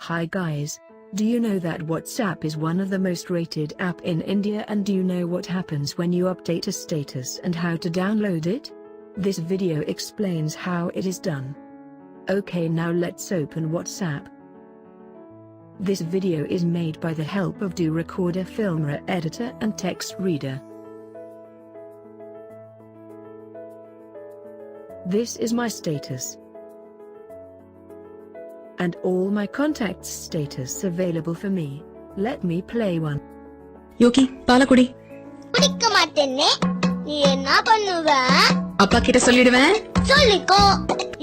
Hi guys. Do you know that WhatsApp is one of the most rated app in India, and do you know what happens when you update a status and how to download it? This video explains how it is done. Okay, now let's open WhatsApp. This video is made by the help of Do Recorder, Filmora Editor and Text Reader. This is my status and all my contacts status available for me. Let me play one. யோகி பால குடி. குடிக்க மாட்டேனே. நீ என்ன பண்ணுவ? அப்பா கிட்ட சொல்லிடுவேன். சொல்லிக்கோ.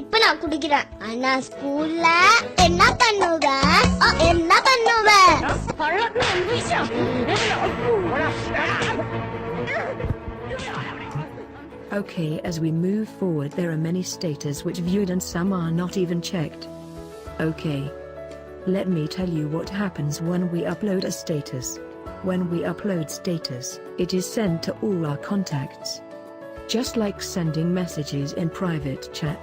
இப்ப நான் குடிக்கிறேன். ஆனா ஸ்கூல்ல என்ன பண்ணுவ? என்ன பண்ணுவ? Okay, as we move forward, there are many status which viewed and some are not even checked. Okay. Let me tell you what happens when we upload a status. When we upload status, it is sent to all our contacts. Just like sending messages in private chat.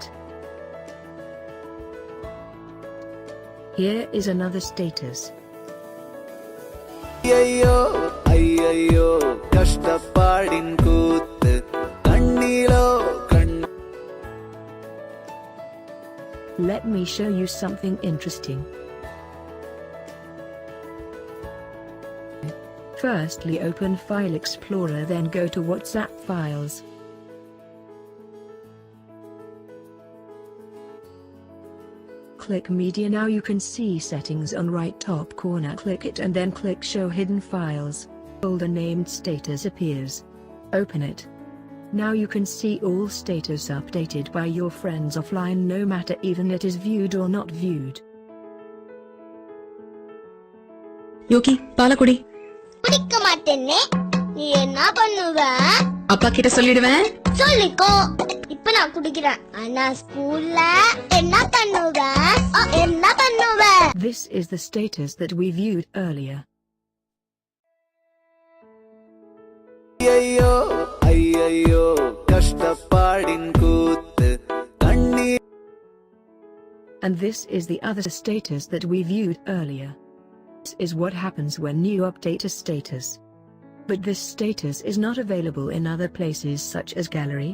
Here is another status. అయ్యయ్యో అయ్యయ్యో కష్టపాడిన్ కూత్ కన్నీలో Let me show you something interesting. Firstly, open File Explorer, then go to WhatsApp Files. Click Media. Now you can see settings on right top corner. Click it and then click Show Hidden Files. Folder named Status appears. Open it. Now you can see all status updated by your friends offline, no matter even it is viewed or not viewed. யோகி பால குடி. குடிக்க மாட்டேனே. நீ என்ன பண்ணுவ? அப்பா கிட்ட சொல்லிடுவேன். சொல்லிக்கோ. இப்ப நான் குடிக்கிறேன். ஆனா ஸ்கூல்ல என்ன பண்ணுவ? என்ன பண்ணுவ? This is the status that we viewed earlier. అయ్యయ్యో అయ్యయ్యో కష్టపాడిన్ కూత్ కన్నీ. And this is the other status that we viewed earlier. This is what happens when you update a status. But this status is not available in other places such as gallery.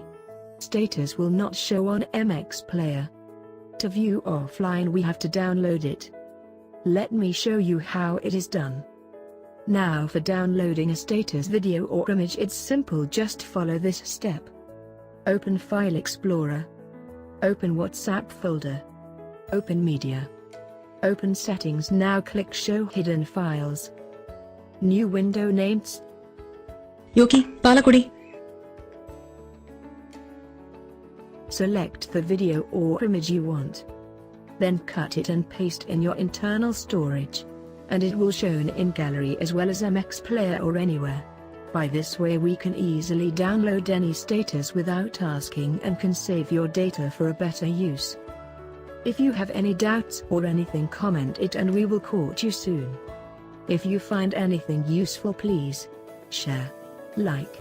Status will not show on MX Player. To view offline we have to download it. Let me show you how it is done. Now for downloading a status video or image, it's simple, just follow this step. Open File Explorer. Open WhatsApp folder. Open Media. Open Settings. Now click Show Hidden Files. New window named யோகி பால குடி. Select the video or image you want. Then cut it and paste in your internal storage. And it will shown in gallery as well as MX Player or anywhere. By this way we can easily download any status without asking and can save your data for a better use. If you have any doubts or anything, comment it and we will caught you soon. If you find anything useful, please share, like,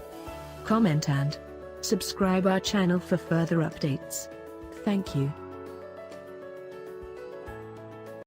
comment and subscribe our channel for further updates. Thank you.